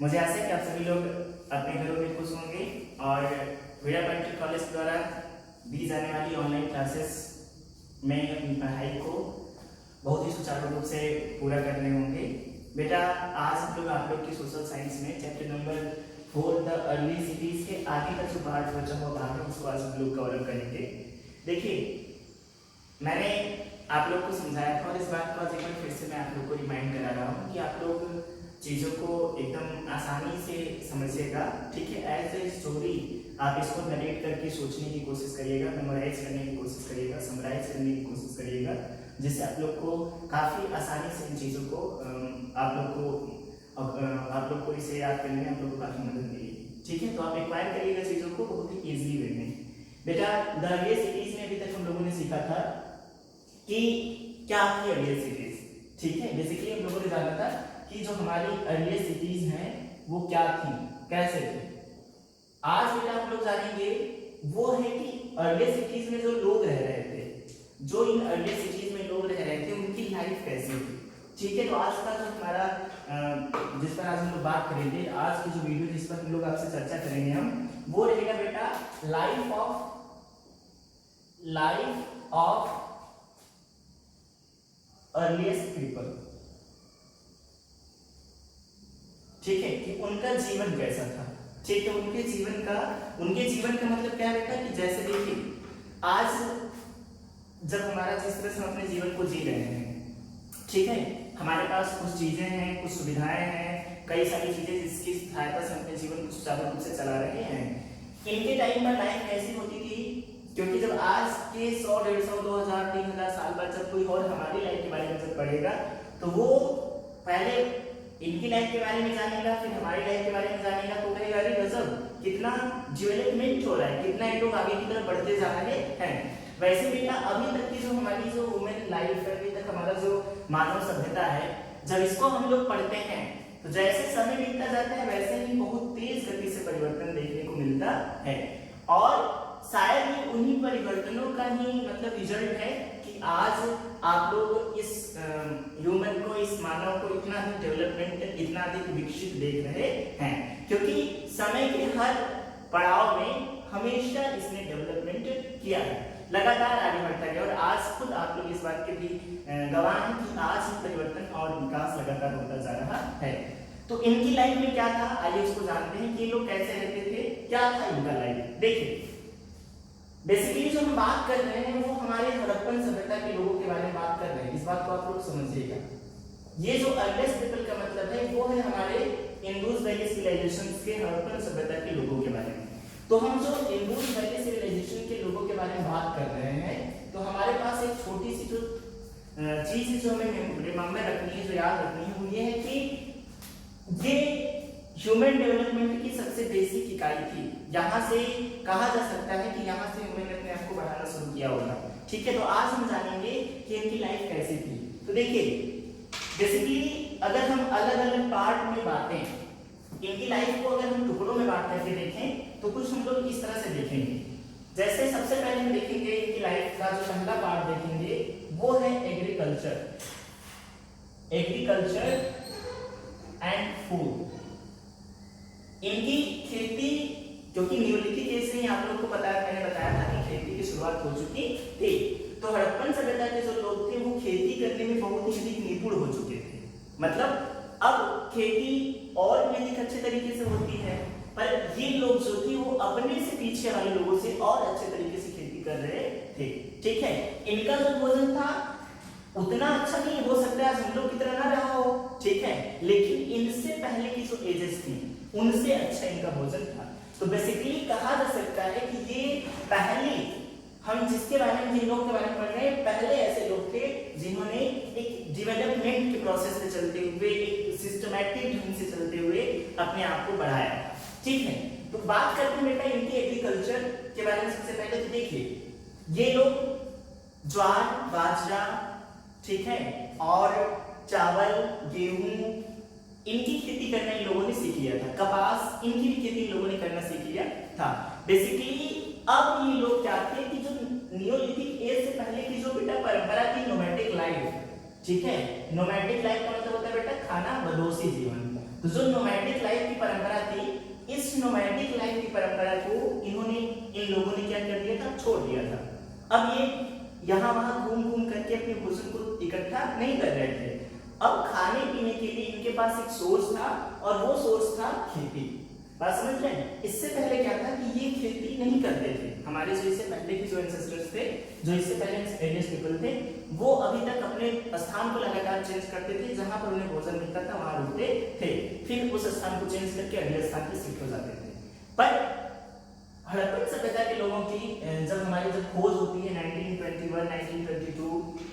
मुझे आशा है कि आप सभी लोग अपने घरों में खुश होंगे और वीरा पॉलिटेक्निक कॉलेज द्वारा दी जाने वाली ऑनलाइन क्लासेस में अपनी पढ़ाई को बहुत ही सुचारू रूप से पूरा करने होंगे। बेटा, आज हम लोग आप लोग की सोशल साइंस में chapter number 4 the early cities के आगे का जो पार्ट बचा हुआ भाग है उसको आज हम लोग कवर करेंगे। देखिए, मैंने आप लोग को समझाया था और इस बात को आज एक बार फिर से मैं आप लोग को रिमाइंड करा रहा हूँ कि आप लोग चीज़ों को एकदम आसानी से समझिएगा। ठीक है, एज ए स्टोरी आप इसको नरेट करके सोचने की कोशिश करिएगा, मेमोराइज करने की कोशिश करिएगा, समराइज करने की कोशिश करिएगा, जिससे आप लोग को काफ़ी आसानी से इन चीज़ों को आप लोग को इसे याद करने में आप लोग को काफ़ी मदद मिलेगी। ठीक है, तो आप एक्वायर करिएगा चीज़ों को बहुत ही ईजिली वे में। बेटा, द अर्लियर सिटीज में अभी तक हम लोगों ने सीखा था कि क्या थी अर्लियर सिटीज। ठीक है, बेसिकली हम लोगों ने जाना था कि जो हमारी अर्लियर सिटीज हैं वो क्या थी, कैसे थी। आज बेटा आप लोग जानेंगे वो है कि अर्लियर सिटीज में जो लोग रह रहे थे, जो इन अर्लियर सिटीज में लोग रह रहे थे उनकी लाइफ कैसी थी। ठीक है, तो आज का जो हमारा जिस पर आज हम लोग बात करेंगे, आज की जो वीडियो जिस पर हम लोग आपसे चर्चा करेंगे हम, वो रहेगा बेटा लाइफ ऑफ अर्लिएस्ट पीपल। ठीक है, कि उनका जीवन कैसा था। ठीक है, उनके जीवन का मतलब क्या है बेटा कि जैसे देखिए, आज जब हमारा जिस तरह से हम अपने जीवन को जी रहे हैं, ठीक है, हमारे पास कुछ चीजें हैं, कुछ सुविधाएं हैं, कई सारी चीजें जिसकी सहायता से अपने जीवन को सुचारू रूप से चला रहे हैं। इनके टाइम पर लाइफ कैसी होती थी, क्योंकि जब आज के 100, 150, 2000, 3000 साल बाद जब कोई और हमारी लाइफ के बारे में जब पढ़ेगा तो वो पहले इनकी लाइफ के बारे में जानेगा, फिर हमारी लाइफ के बारे में जानेगा, तो कहेगा अरे गजब, कितना डेवलपमेंट हो रहा है, कितना ये लोग आगे की तरफ बढ़ते जा रहे हैं। वैसे बेटा अभी तक की जो हमारी जो ह्यूमन लाइफ है, अभी तक हमारा जो मानव सभ्यता है, जब इसको हम लोग पढ़ते हैं तो जैसे समय बीतता जाता है वैसे ही बहुत तेज गति से परिवर्तन देखने को मिलता है। और शायद ये उन्हीं परिवर्तनों का ही मतलब रिजल्ट है कि आज आप लोग इस ह्यूमन को, इस मानव को इतना ही डेवलपमेंट, इतना अधिक विकसित देख रहे हैं, क्योंकि समय के हर पड़ाव में हमेशा इसने डेवलपमेंट किया है, लगातार आगे बढ़ता गया। और आज खुद आप लोग इस बात के भी गवाह हैं कि आज ही परिवर्तन और विकास लगातार होता जा रहा है। तो इनकी लाइफ में क्या था, आइए उसको जानते हैं कि ये लोग कैसे रहते थे, क्या था इनका लाइफ। देखिए, बेसिकली जो हम बात कर रहे हैं वो हमारे हड़प्पन सभ्यता के लोगों के बारे में बात कर रहे हैं। इस बात को आप लोग समझिएगा। ये जो अर्लिएस्ट पीपल का मतलब है वो है हमारे इंडस वैली सिविलाइजेशन के हड़प्पन सभ्यता के लोगों के बारे में। तो हम जो इंडस वैली सिविलाइजेशन के लोगों के बारे में बात कर रहे हैं, तो हमारे पास एक छोटी सी जो चीज है जो हमें रिमेम्बर रखनी है, जो याद रखनी है, वो ये है कि ये ह्यूमन डेवलपमेंट की सबसे बेसिक इकाई थी। यहाँ से कहा जा सकता है कि यहाँ से ह्यूमन ने अपने आप को बढ़ाना शुरू किया होगा। ठीक है, तो आज हम जानेंगे कि इनकी लाइफ कैसी थी। तो देखिए, बेसिकली अगर हम अलग अलग पार्ट में बांटें, इनकी लाइफ को अगर हम टुकड़ों में बांट करके देखें तो कुछ हम लोग इस तरह से देखेंगे। जैसे सबसे पहले हम देखेंगे इनकी लाइफ का जो पहला पार्ट देखेंगे वो है एग्रीकल्चर एंड फूड। इनकी खेती, क्योंकि न्यूलिथिक एज में आप लोग को पता है, मैंने बताया था कि खेती की शुरुआत हो चुकी थी, तो हड़प्पन सभ्यता के जो लोग थे वो खेती करने में बहुत ही अधिक निपुण हो चुके थे। मतलब अब खेती और भी अधिक अच्छे तरीके से होती है, पर ये लोग जो थे वो अपने से पीछे वाले लोगों से और अच्छे तरीके से खेती कर रहे थे। ठीक है, इनका जो भोजन था उतना अच्छा नहीं हो सकता है, आज हम लोग की तरह ना रहा हो। ठीक है, लेकिन इनसे पहले की जो एजेस थी उनसे अच्छा इनका भोजन था। तो बेसिकली कहा जा सकता है कि ये पहले, हम जिसके बारे में, जिन लोगों के बारे में पढ़ रहे हैं, पहले ऐसे लोग थे जिन्होंने एक डेवलपमेंट के प्रोसेस से चलते हुए, एक सिस्टमैटिक ढंग से चलते हुए अपने आप को बढ़ाया। ठीक है, तो बात करते हैं बेटा इनके एग्रीकल्चर के बारे में। सबसे पहले तो देखिए, ये लोग ज्वार, बाजरा, ठीक है, और चावल, गेहूं, इनकी खेती करना इन लोगों ने सीख लिया था। कपास, इनकी भी खेती इन लोगों ने करना सीख लिया था। बेसिकली अब ये लोग क्या थे कि जो नियोलिथिक एज से पहले की जो बेटा परंपरा थी नोमैडिक लाइफ, ठीक है, नोमैडिक लाइफ का मतलब होता है बेटा खाना बदोशी जीवन। तो जो नोमैडिक लाइफ की परंपरा थी, इस नोमैडिक लाइफ की परंपरा को इन लोगों ने क्या कर दिया था, छोड़ दिया था। अब ये यहाँ वहां घूम घूम करके अपने भोजन को इकट्ठा नहीं कर रहे थे। अब खाने पीने के लिए इनके पास एक सोर्स था और वो सोर्स था खेती। बात समझ रहे हैं? इससे पहले क्या था कि ये खेती नहीं करते थे। हमारे जो इससे पहले के जो एंसेस्टर्स थे, जो इससे पहले एलियंस पीपल थे, वो अभी तक अपने स्थान को लगातार चेंज करते थे। जहां पर उन्हें भोजन मिलता था वहां रुकते थे, फिर उस स्थान को चेंज करके अगले स्थान पर शिफ्ट हो जाते थे। पर हड़प्पन सभ्यता के लोगों की जब खोज होती है 1921 1922,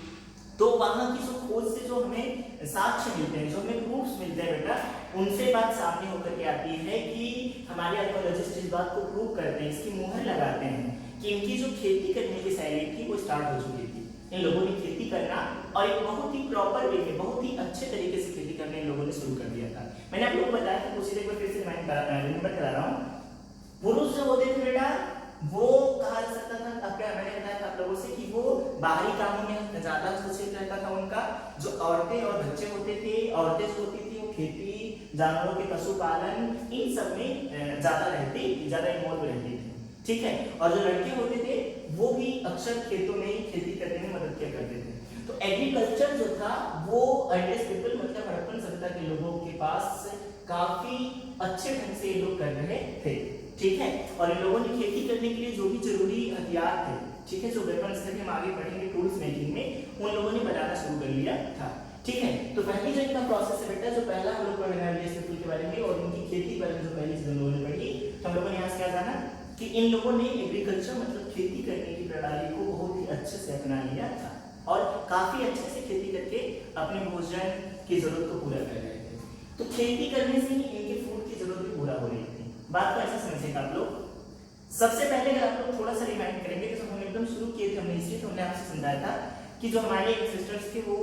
तो वहां की जो खोज से जो हमें साक्ष्य मिलते हैं, जो हमें प्रूफ्स मिलते हैं बेटा, उनसे बात सामने होकर के आती है कि हमारे आर्कियोलॉजिस्ट इस बात को प्रूव करते हैं, इसकी मुहर लगाते हैं कि इनकी जो खेती करने की शैली थी वो स्टार्ट हो चुकी थी। इन लोगों ने खेती करना और एक बहुत ही प्रॉपर वे में, बहुत ही अच्छे तरीके से खेती करना इन लोगों ने शुरू कर दिया था। मैंने आप लोगों को बताया था, उसी एक बार फिर से रिमाइंड करा रहा हूँ। पुरुष जो होते थे बेटा, वो कहा जा सकता था, मैंने बताया था आप लोगों से कि वो बाहरी कामों में ज्यादा हस्तक्षेप रहता था उनका। जो औरतें और बच्चे होते थे, औरतें जो होती थी वो खेती, जानवरों के पशुपालन, इन सब में ज्यादा इन्वॉल्व रहती थी। ठीक है। और जो लड़के होते थे वो भी अक्सर खेतों में खेती करने में मदद किया करते थे। तो एग्रीकल्चर जो था वो अर्लिएस्ट पीपल मतलब हड़प्पन सभ्यता के लोगों के पास काफी अच्छे ढंग से ये लोग कर रहे थे। ठीक है। और इन लोगों ने खेती करने के लिए जो भी जरूरी हथियार थे, ठीक है, जो वेपन्स थे, हम आगे पढ़ेंगे टूल्स मेकिंग में, उन लोगों ने बनाना शुरू कर लिया था। ठीक है। तो पहली जो इनका प्रोसेस है बेटा, जो पहला हम लोग पढ़ना है पीपल के बारे में और उनकी खेती बारे में जो पहली चीज हम लोगों ने पढ़ी, हम लोगों ने यहाँ से क्या जाना कि इन लोगों ने एग्रीकल्चर मतलब खेती करने की प्रणाली को बहुत ही अच्छे से अपना लिया था और काफी अच्छे से खेती करके अपने भोजन की जरूरत को पूरा कर रहे थे। तो खेती करने से ही इनके फूड की जरूरत भी पूरा हो रही थी। बात को ऐसा समझेगा आप लोग। सबसे पहले अगर आप लोग थोड़ा सा रिमाइंड करेंगे तो हम एकदम शुरू किए थे हमने, इसलिए तो हमने आपसे समझाया था कि जो हमारे एंसेस्टर्स थे वो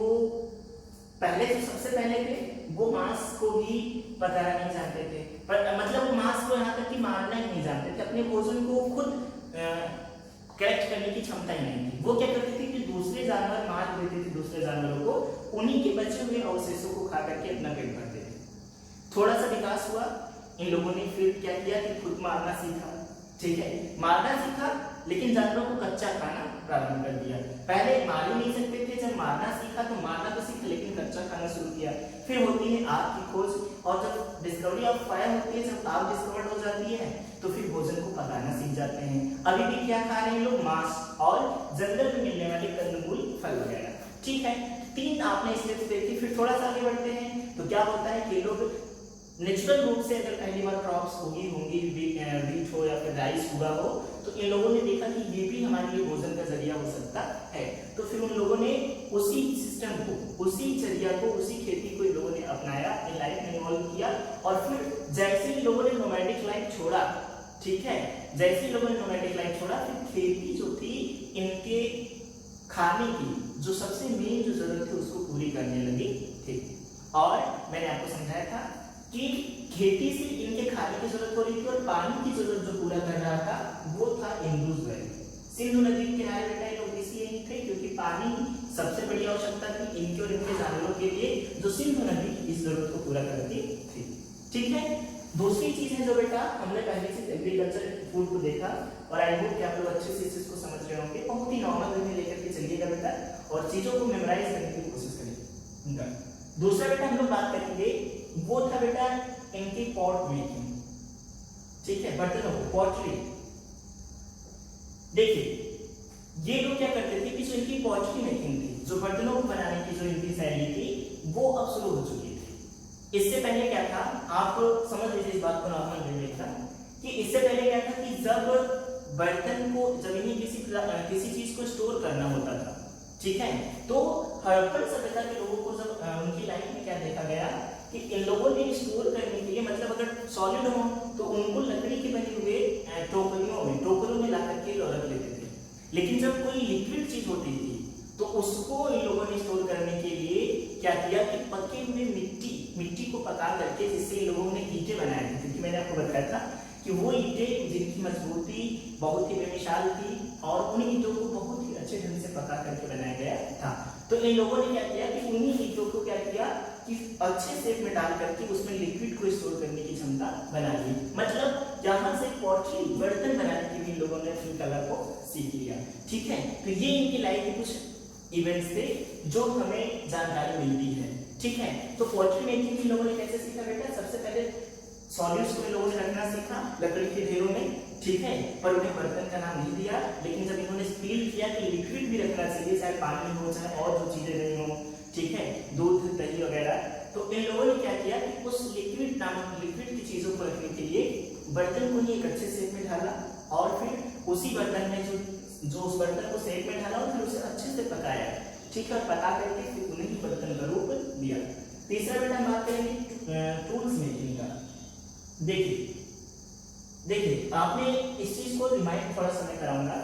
पहले जो सबसे पहले थे वो मांस को भी पकाना नहीं जानते थे, पर मतलब वो मांस को यहाँ तक कि मारना ही नहीं जानते थे, अपने भोजन को खुद करेक्ट करने की क्षमता ही नहीं थी। वो क्या करते थे कि दूसरे जानवर मार देते थे दूसरे जानवरों को, उन्हीं के बचे हुए अवशेषों को खा करके अपना पेट भरते थे। थोड़ा सा विकास हुआ, इन लोगों ने फिर क्या किया कि खुद मारना सीखा। ठीक है, मारना सीखा लेकिन जानवरों को कच्चा खाना प्रारंभ कर दिया। पहले मार ही नहीं सकते थे, जब मारना सीखा तो मारना तो सीखा लेकिन कच्चा खाना शुरू किया। फिर होती है आग की खोज और जब डिस्कवरी ऑफ फायर होती है, जब आग डिस्कवर्ड हो जाती है तो फिर भोजन को पकाना सीख जाते हैं। अभी भी क्या खा रहे हैं लोग? मांस और जंगल में मिलने वाले कंदमूल, फल वगैरह। ठीक है, 3 आपने स्टेप्स देखी। फिर थोड़ा सा आगे बढ़ते हैं तो क्या होता है कि लोग नेचुरल रूप से अगर पहली बार क्रॉप्स होंगी वीट हो या फिर राइस हुआ हो तो इन लोगों ने देखा कि ये भी हमारे लिए भोजन का जरिया हो सकता है। तो फिर उन लोगों ने उसी सिस्टम को, उसी जरिया को, उसी खेती को इन लोगों ने अपनाया, इन लाइफ में इन्वॉल्व किया। और फिर जैसे ही लोगों ने नोमैडिक लाइफ छोड़ा, ठीक है, जैसे ही लोगों ने नोमैडिक लाइफ छोड़ा, फिर खेती जो थी इनके खाने की जो सबसे मेन जो जरूरत थी उसको पूरी करने लगी थी। और मैंने आपको समझाया था कि खेती से इनके खाने की जरूरत हो रही थी और पानी की जरूरत जो पूरा कर रहा था वो था इंडस वैली। सिंधु नदी के किनारे बेटा लोग इसलिए नहीं थे क्योंकि पानी सबसे बड़ी आवश्यकता थी इनके और इनके जानवरों के लिए, जो सिंधु नदी इस जरूरत को पूरा करती थी। ठीक है। दूसरी चीज है जो बेटा हमने पहले से एग्रीकल्चर फूड को देखा और आई होप कि आप लोग अच्छे से इस चीज को समझ रहे होंगे। बहुत ही नॉर्मल वे में लेकर के चलिएगा बेटा और चीजों को मेमोराइज करने की कोशिश करिए। दूसरा बेटा हम लोग बात करेंगे वो था बेटा इनकी पॉट मेकिंग। ठीक है, बर्तनों को, पॉटरी। देखिए ये लोग क्या करते थे कि जो इनकी पॉटरी मेकिंग थी, जो बर्तनों को बनाने की जो इनकी शैली थी वो अब शुरू हो चुकी थी। इससे पहले क्या था, आप समझ लीजिए इस बात को नॉर्मल वे में था कि इससे पहले क्या था कि जब बर्तन को, जब इन्हें किसी चीज को स्टोर करना होता था, ठीक है, तो हड़प्पन सभ्यता के लोगों को जब उनकी लाइफ में क्या देखा गया कि इन लोगों ने स्टोर करने के लिए, मतलब अगर सॉलिड हो तो उनको लकड़ी के बने हुए टोकरियों में ला करके रख लेते थे। लेकिन जब कोई लिक्विड चीज होती थी तो उसको इन लोगों ने स्टोर करने के लिए क्या किया कि पके हुए मिट्टी को पका करके, जिससे इन लोगों ने ईंटें बनाए थे। क्योंकि मैंने आपको बताया था कि वो ईंटें जिनकी मजबूती बहुत ही बेमिसाल थी और उन ईंटों को बहुत ही अच्छे ढंग से पका करके बनाया गया था। तो इन लोगों ने क्या किया कि उन्हीं ईंटों को क्या किया कि अच्छे शेप में डाल करके उसमें लिक्विड को स्टोर करने की क्षमता बना ली। मतलब यहाँ से पॉटरी बर्तन बनाने के भी लोगों ने अपनी कला को सीख लिया। ठीक है, तो ये इनकी लाइफ के कुछ इवेंट्स थे जो हमें जानकारी मिलती है। ठीक है, तो पॉटरी मेकिंग भी लोगों ने कैसे सीखा बेटा? सबसे पहले सॉलिड्स को लोगों ने रखना सीखा लकड़ी के ढेरों में। ठीक है, पर उन्हें बर्तन का नाम नहीं दिया, लेकिन जब इन्होंने फील किया कि लिक्विड भी रखना चाहिए, चाहे पानी हो चाहे और जो चीजें नहीं हो, ठीक है, दूध दही वगैरह, तो इन लोगों ने क्या किया कि उस लिक्विड नामक लिक्विड की चीजों को रखने के लिए बर्तन को ही एक अच्छे शेप में ढाला और फिर उसी बर्तन में जो उस बर्तन को शेप में ढाला और फिर उसे अच्छे से पकाया। ठीक है, और पका करके फिर उन्हें ही बर्तन का रूप दिया। तीसरा बेटा हम बात करेंगे टूल्स मेकिंग का। देखिए आपने इस चीज को रिमाइंड थोड़ा सा मैं कराऊंगा।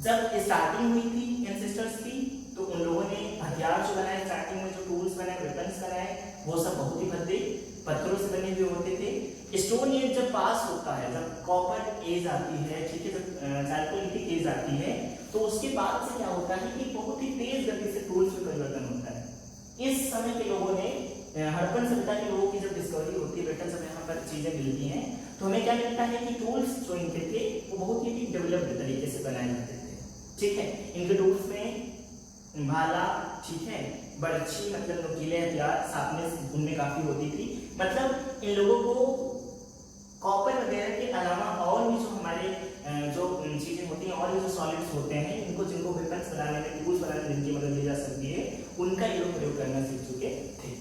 जब स्टार्टिंग हुई थी एंसेस्टर्स की, तो उन लोगों ने हथियार जो बनाए, स्टार्टिंग में जो टूल्स बनाए, वेपन्स बनाए, वो सब बहुत ही भद्दे पत्थरों से बने हुए होते थे। स्टोन एज जब पास होता है, जब कॉपर एज आती है, ठीक है, जब चारकोलिथिक एज आती है, तो उसके बाद से क्या होता है कि बहुत ही तेज गति से टूल्स में परिवर्तन होता है। इस समय के लोगों ने हड़प्पन सभ्यता के लोगों की जब डिस्कवरी होती है बेटा, जब यहाँ पर चीजें मिलती हैं, तो हमें क्या मिलता है कि टूल्स जो इनके थे वो बहुत ही डेवलप्ड तरीके से बनाए जाते थे। ठीक है, इनके टूल्स में भाला, ठीक है, बर्छी मतलब नुकीले हथियार, शार्पनेस उनमें काफी होती थी। मतलब इन लोगों को कॉपर वगैरह के अलावा और भी जो हमारे जो चीजें होती हैं और भी जो सॉलिड्स होते हैं, इनको जिनको वेपन्स बनाने में, टूल्स बनाने में जिनकी मदद ली जा सकती है, उनका ये लोग प्रयोग करना सीख चुके थे।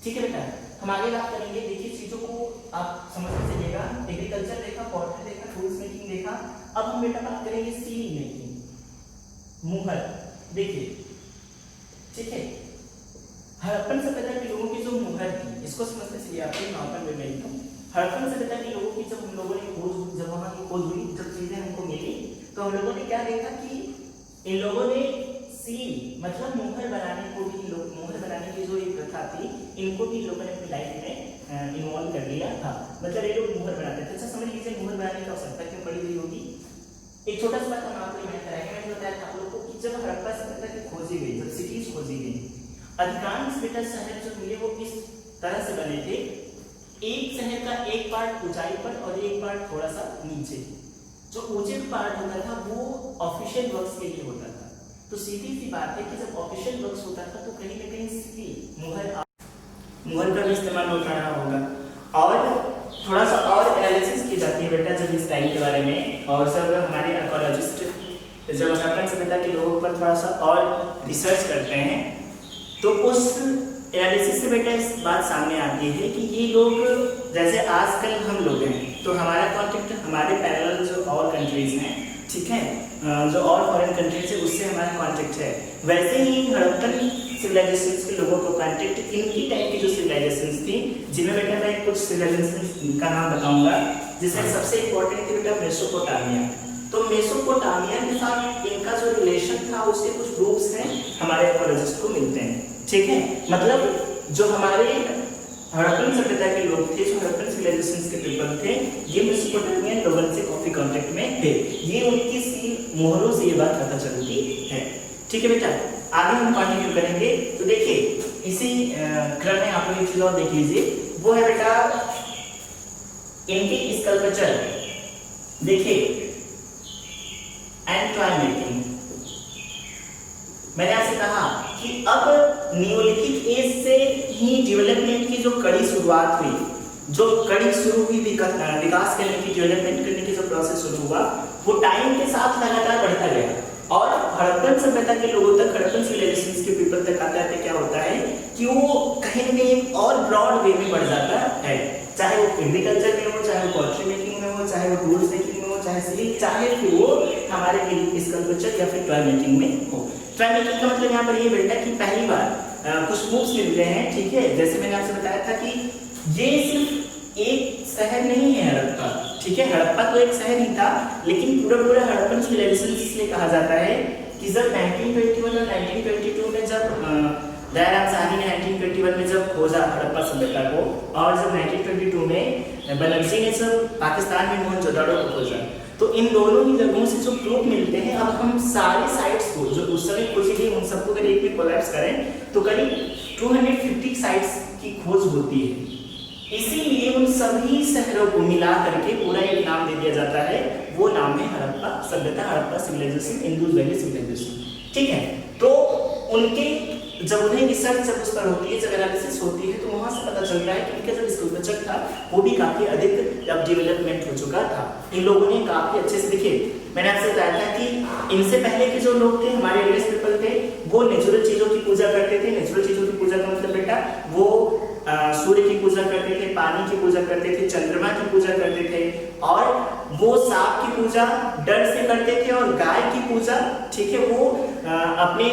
ठीक है बेटा, हम आगे बात करेंगे। देखिए चीजों को आप समझते चलिएगा। एग्रीकल्चर देखा, पॉटरी देखा, टूल्स मेकिंग देखा। अब हम बेटा बात करेंगे सील मेकिंग, मुहर। देखिए, ठीक है, हड़प्पन सभ्यता के लोगों की जो मुहर थी, इसको समझते चलिए। आपको नॉर्मल वे में लिखूं, हड़प्पन सभ्यता के लोगों की जब हम लोगों ने खोज, जब वहां की खोज हुई, जब चीजें हमको मिली, तो हम लोगों ने क्या देखा कि इन लोगों ने सील मतलब मुहर बनाने को भी, मुहर बनाने की जो एक प्रथा थी, इनको भी लोगों ने अपनी लाइफ में इन्वॉल्व कर लिया था। मतलब ये लोग मुहर बनाते थे। अच्छा समझ लीजिए, मुहर बनाने की आवश्यकता क्यों पड़ी हुई होगी। एक छोटा सा बात हम आपको रिमाइंड कराएंगे। मैंने बताया था आप लोगों को कि जब हड़प्पा सभ्यता की खोजी गई, जब सिटीज खोजी गई, अधिकांश बेटा शहर जो मिले वो इस तरह से बने थे, एक शहर का एक पार्ट ऊंचाई पर और एक पार्ट थोड़ा सा नीचे। जो ऊंचे पार्ट होता था वो ऑफिशियल वर्क्स के लिए होता था। तो सीधी सी बात है कि जब ऑफिशियल वर्क्स होता था तो कहीं ना कहीं मुहर का भी इस्तेमाल होता रहा होगा। और थोड़ा सा और एनालिसिस की जाती है बेटा जब इस टाइम के बारे में, और सब हमारे आर्कोलॉजिस्ट जब हड़प्पन सभ्यता के लोगों पर थोड़ा सा और रिसर्च करते हैं, तो उस एनालिसिस से बेटा इस बात सामने आती है कि ये लोग, जैसे आजकल हम लोग हैं, तो हमारा कॉन्टेक्ट हमारे पैरेलल जो और कंट्रीज हैं, ठीक है, जो और फॉरेन कंट्रीज है, उससे हमारा कॉन्टेक्ट है। वैसे ही हड़प्पन सिविलाइजेशंस के लोगों को कॉन्टेक्ट इनकी टाइप की जो सिविलाइजेशंस थी, जिनमें बेटा मैं कुछ सिविलाइजेशंस का नाम बताऊंगा, जिसमें सबसे इंपॉर्टेंट थी बेटा मेसोपोटामिया। तो मेसोपोटामिया के साथ इनका जो रिलेशन था उसके कुछ प्रूफ्स हैं हमारे आर्कोलॉजिस्ट को मिलते हैं। ठीक है, मतलब जो हमारे हड़प्पन सभ्यता के लोग थे, जो हड़प्पन सिविलाइजेशंस के पीपल थे, ये मेसोपोटामियन लोगों से काफी कांटेक्ट में थे। ये उनकी सील मोहरों से ये बात पता चलती है। ठीक है बेटा, आगे हम कंटिन्यू करेंगे। तो देखिए इसी क्रम में आप लोग एक चीज और देख लीजिए, वो है बेटा इनकी स्कल्पचर। देखिए एंड टॉय मेकिंग। मैंने आपसे कहा कि अब नियोलिथिक एज से ही डेवलपमेंट की जो कड़ी शुरुआत हुई, जो कड़ी शुरू हुई विकास करने की, डेवलपमेंट करने की जो प्रोसेस शुरू हुआ, वो टाइम के साथ लगातार बढ़ता गया और हड़प्पन सभ्यता के लोगों तक, हड़प्पन सिविलाइजेशंस के पीपल तक आते आते क्या होता है कि वो कहीं न कहीं और ब्रॉड वे में बढ़ जाता है। चाहे वो एग्रीकल्चर में हो, चाहे वो पॉटरी मेकिंग में हो, चाहे वो टूल्स मेकिंग में हो, चाहे सिविल, चाहे फिर वो हमारे स्कल्पचर या फिर टॉय मेकिंग में हो। टॉय मेकिंग का मतलब यहाँ पर ये बेटा कि पहली बार कुछ प्रूफ्स मिलते हैं। ठीक है, जैसे मैंने आपसे बताया था कि ये सिर्फ एक शहर नहीं है हड़प्पा। ठीक है, हड़प्पा तो एक शहर ही था, लेकिन पूरा हड़प्पन सिविलाइजेशन इसलिए कहा जाता है कि जब 1921 और 1922 में जब दयाराम साहनी ने 1921 में जब खोजा हड़प्पा सभ्यता को, और जब 1922 में बनर्जी ने जब पाकिस्तान में मोहनजोदड़ो को खोजा, तो इन दोनों ही जगहों से जो प्रूफ मिलते हैं, अब हम सारे साइट्स को जो उस समय खोजी गई उन सबको अगर एक में कोलैप्स करें तो करीब 250 साइट्स की खोज होती है। इसीलिए उन सभी शहरों को मिला करके पूरा एक नाम दे दिया जाता है, वो नाम है हड़प्पा सभ्यता, Harappa civilisation, Indus valley civilisation. ठीक है, तो उनके जब उन्हें रिसर्च जब उस पर होती है, जब एनालिसिस होती है, तो वहां से पता चलता है कि उनका जो स्कल्पचर था वो भी काफी अधिक अब डेवलपमेंट हो चुका था। इन लोगों ने काफी अच्छे से, देखिए मैंने आपसे बताया था कि इनसे पहले के जो लोग थे, हमारे इंडियन पीपल थे, वो नेचुरल चीजों की पूजा करते थे। नेचुरल चीजों की पूजा का मतलब बेटा वो सूर्य की पूजा करते थे, पानी की पूजा करते थे, चंद्रमा की पूजा करते थे, और वो सांप की पूजा डर से करते थे, और गाय की पूजा, ठीक है, वो अपने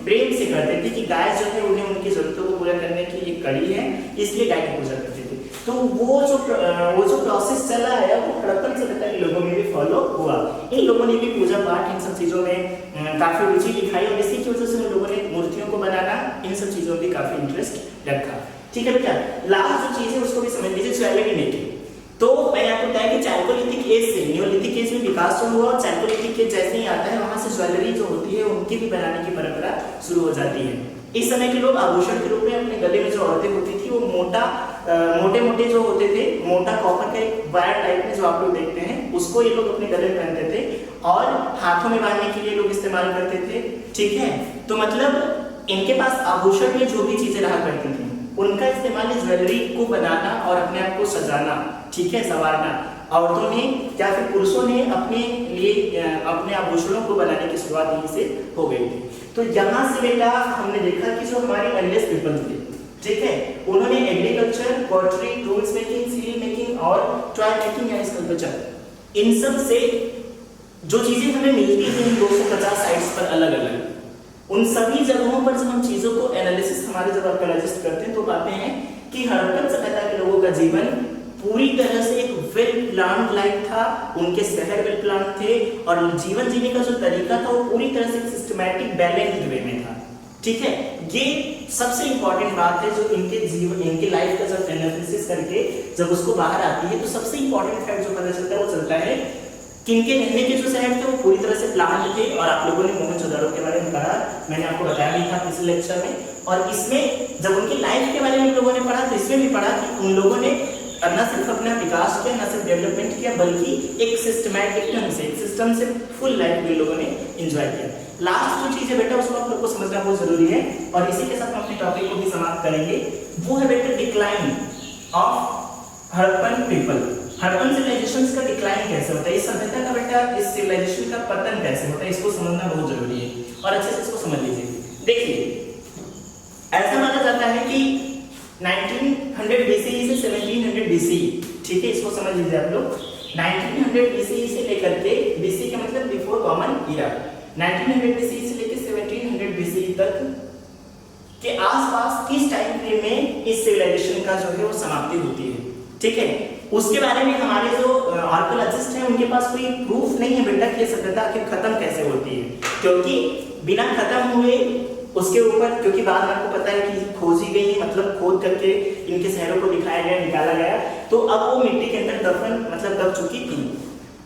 प्रेम से करते थे कि गाय जो है उन्हें उनकी जरूरतों को पूरा करने की एक कड़ी है, इसलिए गाय की पूजा करते थे। तो वो जो प्रोसेस चला है वो हड़प्पन सभ्यता के लोगों में भी फॉलो हुआ। इन लोगों ने भी पूजा पाठ इन सब चीजों में काफी रुचि दिखाई, और इसी की वजह से उन लोगों ने मूर्तियों को बनाना, इन सब चीजों में भी काफी इंटरेस्ट रखा। ठीक है बेटा, लास्ट जो चीज है उसको भी समझ लीजिए, ज्वेलरी मेकिंग। तो मैंने आपको बताया कि चाल्कोलिथिक एज से नियोलिथिक एज में विकास शुरू हुआ, और चाल्कोलिथिक एज जैसे ही आता है वहां से ज्वेलरी जो होती है उनकी भी बनाने की परंपरा शुरू हो जाती है। इस समय के लोग आभूषण के रूप में अपने गले में जो औरतें होती थी वो मोटे मोटे जो होते थे, मोटा कॉपर का एक वायर टाइप में जो आप लोग देखते हैं, उसको ये लोग अपने गले में पहनते थे, और हाथों में बांधने के लिए लोग इस्तेमाल करते थे। ठीक है, तो मतलब इनके पास आभूषण में जो भी चीजें रहा करती थी उनका इस्तेमाल ज्वेलरी को बनाना और अपने आप को सजाना, ठीक है, संवारना, औरतों ने या फिर पुरुषों ने अपने लिए अपने आभूषणों को बनाने की शुरुआत यहीं से हो गई थी। तो यहाँ से बेटा हमने देखा कि जो हमारे अर्लीस्ट पीपल थे, ठीक है, उन्होंने agriculture, pottery, tools making, seal making और टॉय मेकिंग या स्कल्पचर, इन सब से जो चीजें हमें मिलती हैं 250 साइट्स पर अलग अलग, उन सभी जगहों पर जब हम चीजों को एनालिसिस हमारे जब आर्कियोलॉजिस्ट करते हैं तो पाते हैं कि हड़प्पन सभ्यता के लोगों का जीवन पूरी तरह से एक वेल प्लान्ड लाइफ था, उनके शहर वेल प्लान्ड थे, और जीवन जीने का जो तरीका था वो पूरी तरह से सिस्टमैटिक बैलेंस्ड वे में था। ठीक है, ये सबसे इंपॉर्टेंट बात है जो इनके जीवन, इनके लाइफ का जब एनालिसिस करके जब उसको बाहर आती है तो सबसे इंपॉर्टेंट फैक्ट जो पता चलता है वो चलता है कि इनके रहने के जो शहर थे वो पूरी तरह से प्लान्ड थे। और आप लोगों ने मोहनजोदड़ो के बारे में पढ़ा, मैंने आपको बताया भी था पिछले लेक्चर में, और इसमें जब उनकी लाइफ के बारे में लोगों ने पढ़ा तो इसमें भी पढ़ा कि उन लोगों ने न सिर्फ अपना विकास किया, न सिर्फ डेवलपमेंट किया, बल्कि एक सिस्टमैटिक ढंग से, एक सिस्टम से फुल लाइफ भी लोगों ने एंजॉय किया। लास्ट जो चीज है बेटा उसको आप लोग को समझना बहुत जरूरी है, और इसी के साथ हम अपने टॉपिक को भी समाप्त करेंगे। वो है बेटा decline of Harappan people. Harappan civilisation का डिक्लाइन कैसे होता है, इस सभ्यता का बेटा, इस सिविलाइजेशन का पतन कैसे होता है, इसको समझना बहुत जरूरी है, और अच्छे से इसको समझ लीजिए। देखिए, ऐसा माना जाता है कि 1900 BCE से 1700 BCE, ठीक है, इसको समझ लीजिए आप लोग। 1900 BCE से लेकर के, BC का मतलब बिफोर कॉमन ईरा, 1900 BCE से लेकर 1700 BCE तक के आसपास किस टाइम फ्रेम में इस सिविलाइजेशन का जो है वो समाप्ति होती है। ठीक है, उसके बारे में हमारे जो आर्कियोलॉजिस्ट हैं उनके पास कोई प्रूफ नहीं है बेटा कि ये सभ्यता आखिर खत्म कैसे होती है, क्योंकि बिना खत्म हुए उसके ऊपर, क्योंकि बाद में आपको पता है कि खोजी गई, मतलब खोद करके इनके शहरों को दिखाया गया, निकाला गया, तो अब वो मिट्टी के अंदर दफन मतलब दब चुकी थी।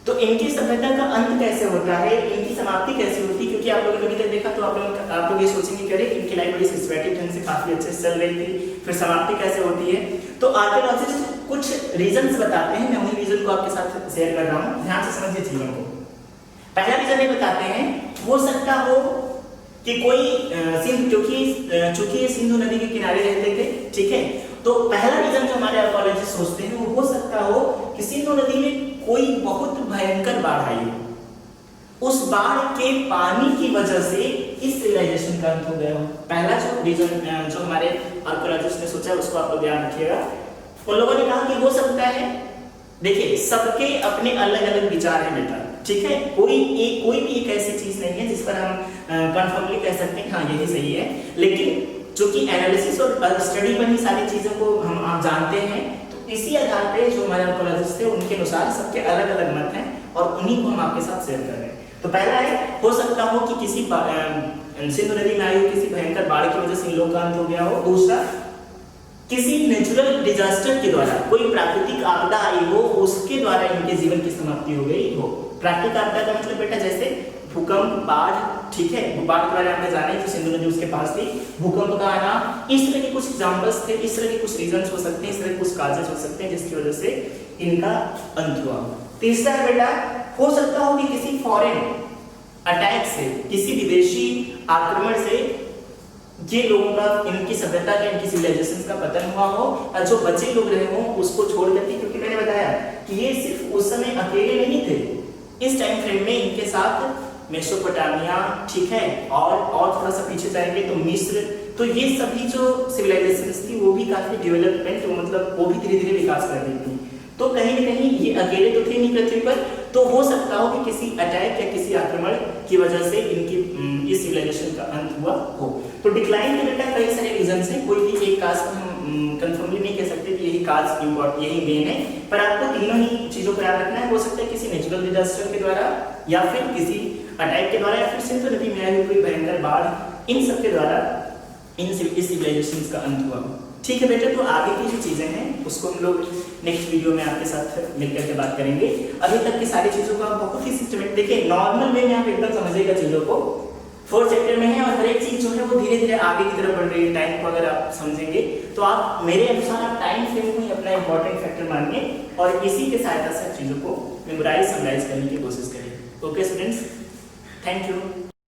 तो इनकी सभ्यता का अंत कैसे होता है, इनकी समाप्ति कैसे होती है, क्योंकि आप लोगों ने अभी तक देखा तो आप लोग ये सोचेंगे कि इनकी लाइफ बड़ी सिस्टमैटिक ढंग से काफी अच्छे से चल रही थी, फिर समाप्ति कैसे होती है। तो आर्कियोलॉजिस्ट कुछ रीजंस बताते हैं, मैं उन्हीं रीजन को आपके साथ शेयर कर रहा हूँ, ध्यान से समझिए चीजों को। पहला रीजन ये बताते हैं, हो सकता हो कि कोई चूंकि सिंधु नदी के किनारे रहते थे, ठीक है, तो पहला रीजन जो हमारे आर्कियोलॉजिस्ट सोचते हैं वो हो सकता हो कि सिंधु नदी में कोई बहुत भयंकर बाढ़ आई हो, उस बाढ़ के पानी की वजह से इस सिविलाइजेशन का अंत हो गया हो। पहला जो रीजन जो हमारे आर्कियोलॉजिस्ट ने सोचा उसको आप लोग ध्यान रखिएगा। उन लोगों ने कहा कि हो सकता है, देखिए सबके अपने अलग अलग विचार हैं बेटा, ठीक है, कोई भी एक ऐसी चीज नहीं है जिस पर हम कंफर्मली कह सकते हैं हाँ यही सही है, लेकिन चूंकि एनालिसिस और स्टडी पर ही सारी चीजों को हम आप जानते हैं, तो इसी आधार पे जो हमारे आर्कियोलॉजिस्ट थे उनके अनुसार सबके अलग अलग मत हैं और उन्हीं को हम आपके साथ शेयर कर रहे हैं। तो पहला है, हो सकता हो कि किसी सिंधु नदी में आई किसी भयंकर बाढ़ की वजह से इन लोगों का अंत हो गया हो। दूसरा, किसी नेचुरल डिजास्टर के द्वारा, कोई प्राकृतिक आपदा आई हो, उसके द्वारा इनके जीवन की समाप्ति हो गई हो। प्राकृतिक आपदा का मतलब बेटा जैसे भूकंप, बाढ़, ठीक है, बाढ़ के बारे में आपने जाना है जो सिंधु नदी उसके पास थी, भूकंप का आना, इस तरह के कुछ एग्जांपल्स थे, इस तरह के कुछ रीजंस हो सकते हैं, इस तरह के कुछ काजेस हो सकते हैं जिसकी वजह से इनका अंत हुआ। तीसरा है बेटा, हो सकता हो कि किसी फॉरेन अटैक से, किसी विदेशी आक्रमण से ये लोगों का, इनकी सभ्यता का, इनकी सिविलाइजेशन का पतन हुआ हो, और जो बचे लोग रहे हों उसको छोड़ करके, क्योंकि मैंने बताया कि ये सिर्फ उस समय अकेले नहीं थे, इस टाइम फ्रेम में इनके साथ मेसोपोटामिया, ठीक है, और थोड़ा सा पीछे जाएंगे तो मिस्र, तो ये सभी जो सिविलाइजेशंस थी वो भी काफी डेवलपमेंट, मतलब वो भी धीरे धीरे विकास कर रही थी। तो कहीं न कहीं ये अकेले तो थे नहीं पृथ्वी पर, तो हो सकता हो कि किसी अटैक या किसी आक्रमण की वजह से इनकी इस सिविलाइजेशन का अंत हुआ हो। तो डिक्लाइन के बेटा कई सारे रीजंस हैं, कोई भी एक काज हम कंफर्मली नहीं कह सकते कि यही काज इंपॉर्टेंट, यही मेन है, पर आपको तीनों ही चीजों का ध्यान रखना है। हो सकता है किसी नेचुरल डिजास्टर के द्वारा, या फिर किसी अटैक के द्वारा, या फिर सिंधु नदी में आई कोई भयंकर बाढ़, इन सब के द्वारा इस सिविलाइजेशन का अंत हुआ। ठीक है बेटा, तो आगे की जो चीजें हैं उसको हम लोग नेक्स्ट वीडियो में आपके साथ मिलकर के बात करेंगे। अभी तक की सारी चीजों को आप बहुत ही सिस्टमेटिक, देखिए नॉर्मल वे में आप एकदम समझिएगा चीजों को, 4 चैप्टर में है, और हर एक चीज जो है वो धीरे धीरे आगे की तरफ बढ़ रही है। टाइम को अगर आप समझेंगे तो आप, मेरे अनुसार आप टाइम फ्रेम को ही अपना इंपॉर्टेंट फैक्टर मानिए, और इसी के सहायता से चीजों को मेमोराइज समराइज करने की कोशिश करें। Okay students, thank you.